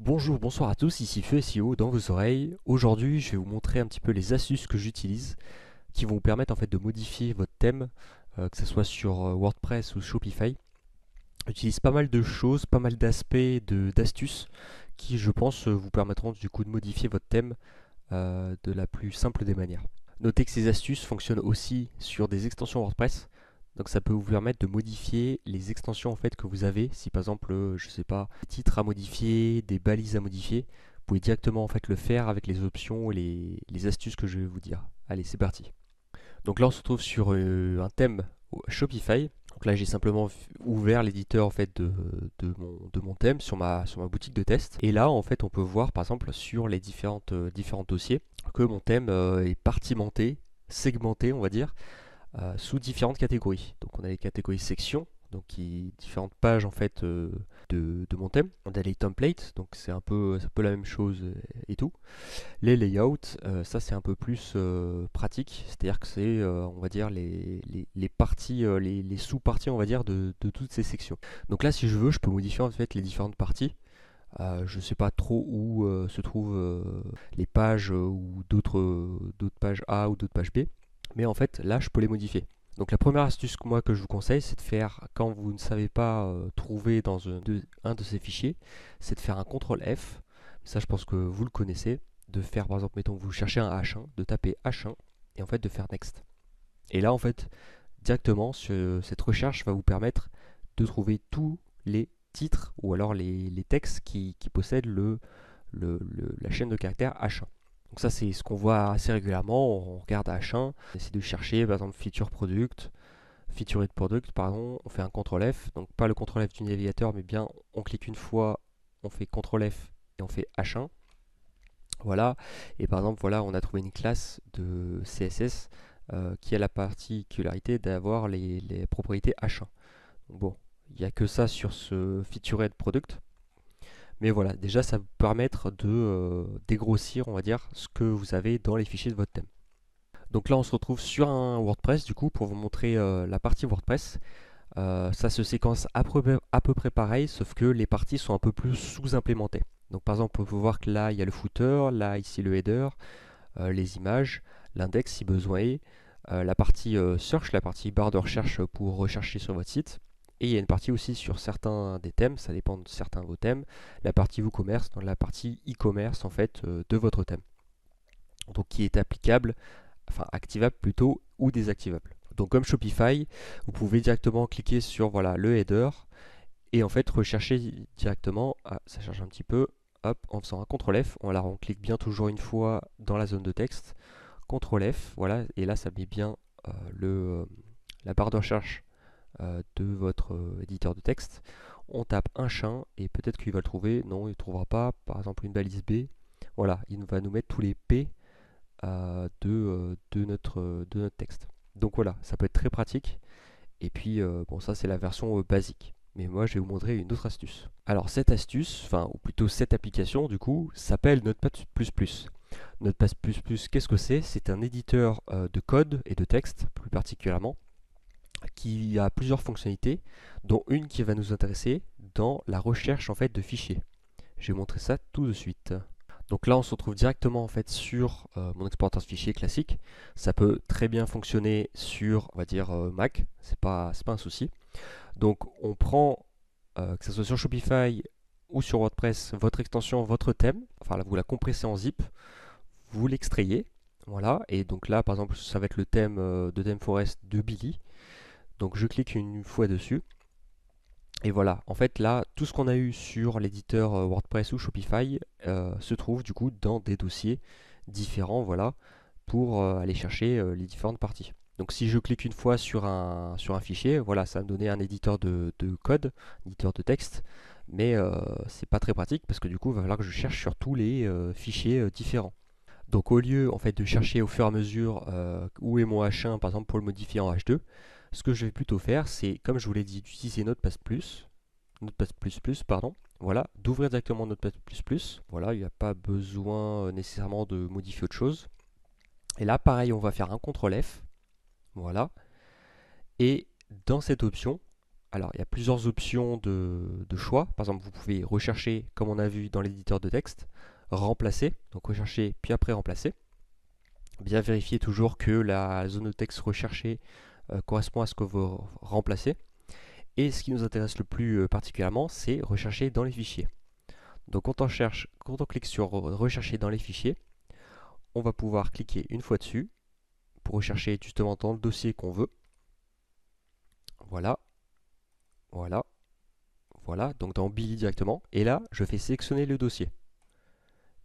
Bonjour, bonsoir à tous, ici Feu SEO dans vos oreilles. Aujourd'hui, je vais vous montrer un petit peu les astuces que j'utilise qui vont vous permettre en fait de modifier votre thème, que ce soit sur WordPress ou Shopify. J'utilise pas mal de choses, pas mal d'aspects, d'astuces qui, je pense, vous permettront du coup de modifier votre thème de la plus simple des manières. Notez que ces astuces fonctionnent aussi sur des extensions WordPress. Donc ça peut vous permettre de modifier les extensions en fait que vous avez. Si par exemple, je sais pas, des titres à modifier, des balises à modifier, vous pouvez directement en fait le faire avec les options et les astuces que je vais vous dire. Allez, c'est parti. Donc là, on se retrouve sur un thème Shopify. Donc là, j'ai simplement ouvert l'éditeur en fait de mon thème sur ma boutique de test. Et là, en fait, on peut voir par exemple sur les différents dossiers que mon thème est partimenté, segmenté, on va dire, sous différentes catégories. Donc on a les catégories sections, donc différentes pages en fait de mon thème. On a les templates, donc c'est un peu la même chose et tout. Les layouts, ça c'est un peu plus pratique, c'est-à-dire que c'est, on va dire, les parties, les sous-parties, on va dire, de toutes ces sections. Donc là, si je veux, je peux modifier en fait les différentes parties. Je ne sais pas trop où se trouvent les pages ou d'autres pages A ou d'autres pages B, mais en fait là, je peux les modifier. Donc la première astuce que je vous conseille, c'est de faire, quand vous ne savez pas trouver dans un de ces fichiers, c'est de faire un CTRL F. Ça, je pense que vous le connaissez. De faire, par exemple, mettons, vous cherchez un H1, de taper H1 et en fait de faire Next. Et là, en fait, directement, cette recherche va vous permettre de trouver tous les titres ou alors les textes qui possèdent la chaîne de caractères H1. Donc ça, c'est ce qu'on voit assez régulièrement. On regarde H1, on essaie de chercher, par exemple, featured product, pardon, on fait un CTRL F, donc pas le CTRL F du navigateur, mais bien on clique une fois, on fait CTRL F et on fait H1. Voilà, et par exemple, voilà, on a trouvé une classe de CSS qui a la particularité d'avoir les propriétés H1. Donc bon, il n'y a que ça sur ce featured product. Mais voilà, déjà ça va vous permettre de dégrossir, on va dire, ce que vous avez dans les fichiers de votre thème. Donc là, on se retrouve sur un WordPress, du coup, pour vous montrer la partie WordPress. Ça se séquence à peu près pareil, sauf que les parties sont un peu plus sous-implémentées. Donc par exemple, on peut voir que là, il y a le footer, là, ici, le header, les images, l'index si besoin est, la partie search, la partie barre de recherche pour rechercher sur votre site. Et il y a une partie aussi sur certains des thèmes, ça dépend de certains de vos thèmes, la partie WooCommerce, dans la partie e-commerce en fait de votre thème. Donc qui est applicable, enfin activable plutôt ou désactivable. Donc comme Shopify, vous pouvez directement cliquer sur voilà, le header et en fait rechercher directement, ça charge un petit peu, hop, en faisant un CTRL F, on clique bien toujours une fois dans la zone de texte, CTRL F, voilà, et là ça met bien euh, le, euh, la barre de recherche de votre éditeur de texte. On tape un chien et peut-être qu'il va le trouver, non il ne trouvera pas, par exemple une balise B, voilà, il va nous mettre tous les P de notre texte. Donc voilà, ça peut être très pratique. Et puis, bon, ça c'est la version basique. Mais moi, je vais vous montrer une autre astuce. Alors, cette astuce, enfin, ou plutôt cette application, du coup, s'appelle Notepad++. Notepad++, qu'est-ce que c'est? C'est un éditeur de code et de texte, plus particulièrement, qui a plusieurs fonctionnalités, dont une qui va nous intéresser dans la recherche en fait de fichiers. Je vais vous montrer ça tout de suite. Donc là, on se retrouve directement en fait sur mon exportateur de fichiers classique. Ça peut très bien fonctionner sur, on va dire, Mac. C'est pas un souci. Donc on prend, que ce soit sur Shopify ou sur WordPress, votre extension, votre thème. Enfin là, vous la compressez en zip, vous l'extrayez. Voilà. Et donc là, par exemple, ça va être le thème de Theme Forest de Billy. Donc je clique une fois dessus. Et voilà, en fait là, tout ce qu'on a eu sur l'éditeur WordPress ou Shopify se trouve du coup dans des dossiers différents, voilà, pour aller chercher les différentes parties. Donc si je clique une fois sur un fichier, voilà, ça va me donner un éditeur de code, éditeur de texte, mais c'est pas très pratique parce que du coup, il va falloir que je cherche sur tous les fichiers différents. Donc au lieu en fait de chercher au fur et à mesure où est mon H1 par exemple pour le modifier en H2, ce que je vais plutôt faire, c'est comme je vous l'ai dit, d'utiliser Notepad++, pardon. Voilà, d'ouvrir directement Notepad++. Voilà, il n'y a pas besoin nécessairement de modifier autre chose. Et là, pareil, on va faire un CTRL F. Voilà. Et dans cette option, Alors, il y a plusieurs options de choix. Par exemple, vous pouvez rechercher, comme on a vu dans l'éditeur de texte, remplacer, donc rechercher puis après remplacer. Bien vérifier toujours que la zone de texte recherchée correspond à ce que vous remplacez. Et ce qui nous intéresse le plus particulièrement, c'est rechercher dans les fichiers. Donc quand on clique sur rechercher dans les fichiers, on va pouvoir cliquer une fois dessus pour rechercher justement dans le dossier qu'on veut. Voilà, voilà, voilà, donc dans Billy directement. Et là, je fais sélectionner le dossier.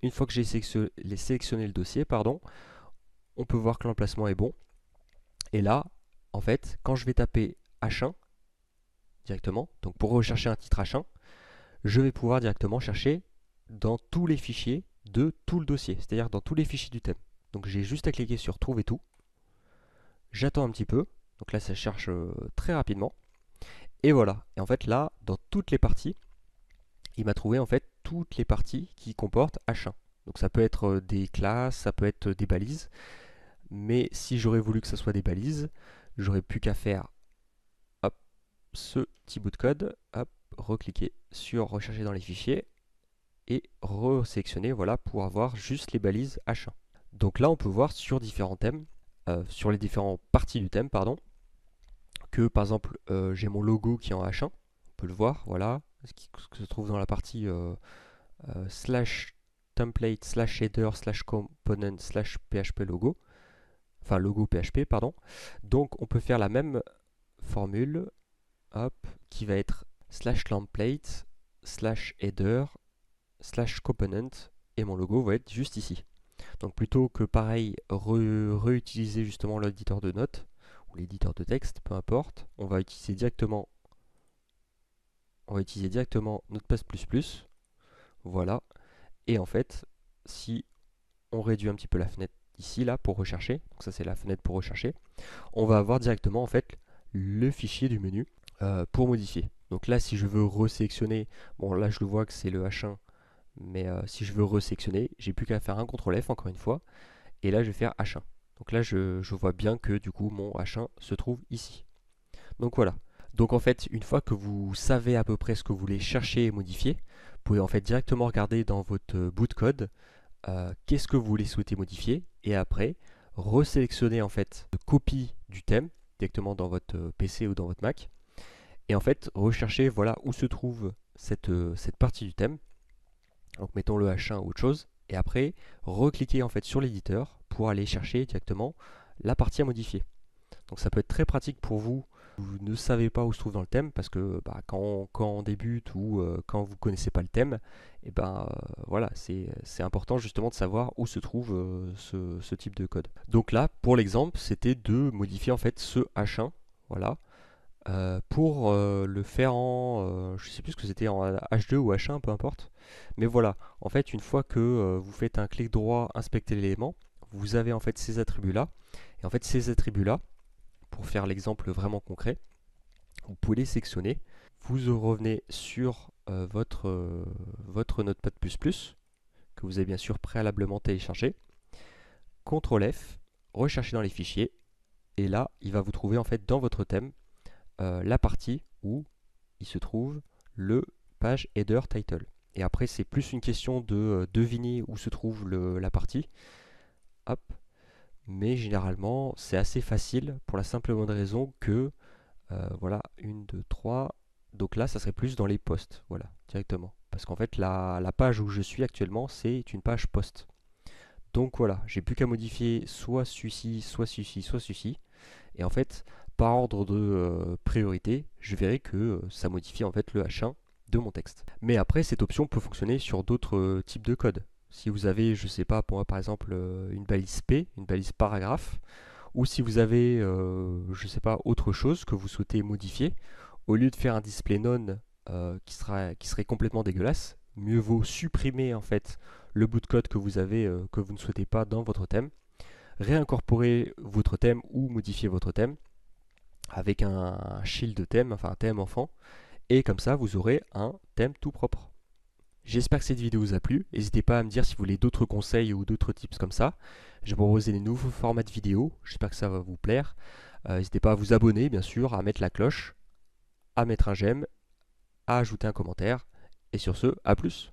Une fois que j'ai sélectionné le dossier, on peut voir que l'emplacement est bon. Et là, en fait, quand je vais taper H1 directement, donc pour rechercher un titre H1, je vais pouvoir directement chercher dans tous les fichiers de tout le dossier, c'est-à-dire dans tous les fichiers du thème. Donc j'ai juste à cliquer sur Trouver tout. J'attends un petit peu. Donc là, ça cherche très rapidement. Et voilà. Et en fait, là, dans toutes les parties, il m'a trouvé en fait toutes les parties qui comportent H1. Donc ça peut être des classes, ça peut être des balises. Mais si j'aurais voulu que ça soit des balises, j'aurais plus qu'à faire hop, ce petit bout de code, hop, recliquer sur rechercher dans les fichiers et resélectionner voilà, pour avoir juste les balises H1. Donc là, on peut voir sur différents thèmes, sur les différentes parties du thème, que par exemple, j'ai mon logo qui est en H1, on peut le voir, voilà, ce qui se trouve dans la partie slash template slash header slash component slash php logo, enfin logo php, pardon. Donc on peut faire la même formule, hop, qui va être slash template slash header slash component, et mon logo va être juste ici. Donc plutôt que pareil réutiliser justement l'éditeur de notes ou l'éditeur de texte, peu importe, on va utiliser directement Notepad++. Voilà. Et en fait, si on réduit un petit peu la fenêtre ici là pour rechercher, donc ça c'est la fenêtre pour rechercher, on va avoir directement en fait le fichier du menu pour modifier. Donc là, si je veux resélectionner, bon là je le vois que c'est le H1. Mais si je veux resélectionner, j'ai plus qu'à faire un CTRL F encore une fois. Et là, je vais faire H1. Donc là, je vois bien que du coup, mon H1 se trouve ici. Donc voilà. Donc en fait, une fois que vous savez à peu près ce que vous voulez chercher et modifier, vous pouvez en fait directement regarder dans votre bout de code qu'est-ce que vous voulez souhaiter modifier. Et après, resélectionner en fait une copie du thème directement dans votre PC ou dans votre Mac. Et en fait, rechercher voilà, où se trouve cette partie du thème. Donc mettons le H1 ou autre chose, et après recliquer en fait sur l'éditeur pour aller chercher directement la partie à modifier. Donc ça peut être très pratique pour vous, vous ne savez pas où se trouve dans le thème, parce que quand on débute ou quand vous ne connaissez pas le thème, et voilà, c'est important justement de savoir où se trouve ce type de code. Donc là, pour l'exemple, c'était de modifier en fait ce H1, voilà, pour le faire en, je sais plus ce que c'était, en H2 ou H1, peu importe. Mais voilà, en fait, une fois que vous faites un clic droit, inspecter l'élément, vous avez en fait ces attributs-là. Et en fait, ces attributs-là, pour faire l'exemple vraiment concret, vous pouvez les sélectionner. Vous revenez sur votre Notepad++, que vous avez bien sûr préalablement téléchargé. CTRL F, rechercher dans les fichiers, et là, il va vous trouver en fait dans votre thème la partie où il se trouve le page header title. Et après, c'est plus une question de deviner où se trouve la partie. Hop. Mais généralement, c'est assez facile pour la simple et bonne raison que, voilà, 1, 2, 3. Donc là, ça serait plus dans les posts, voilà, directement. Parce qu'en fait, la page où je suis actuellement, c'est une page post. Donc voilà, j'ai plus qu'à modifier soit celui-ci, soit celui-ci, soit celui-ci. Et en fait, par ordre de priorité, je verrai que ça modifie en fait le H1 de mon texte. Mais après, cette option peut fonctionner sur d'autres types de code. Si vous avez, je sais pas, pour moi par exemple, une balise P, une balise paragraphe, ou si vous avez, je sais pas, autre chose que vous souhaitez modifier, au lieu de faire un display none qui serait complètement dégueulasse, mieux vaut supprimer en fait le bout de code que vous avez, que vous ne souhaitez pas dans votre thème, réincorporer votre thème ou modifier votre thème avec un shield thème, enfin un thème enfant, et comme ça vous aurez un thème tout propre. J'espère que cette vidéo vous a plu, n'hésitez pas à me dire si vous voulez d'autres conseils ou d'autres tips comme ça. Je vais proposer des nouveaux formats de vidéos, j'espère que ça va vous plaire. N'hésitez pas à vous abonner bien sûr, à mettre la cloche. à mettre un j'aime, à ajouter un commentaire. Et sur ce, à plus!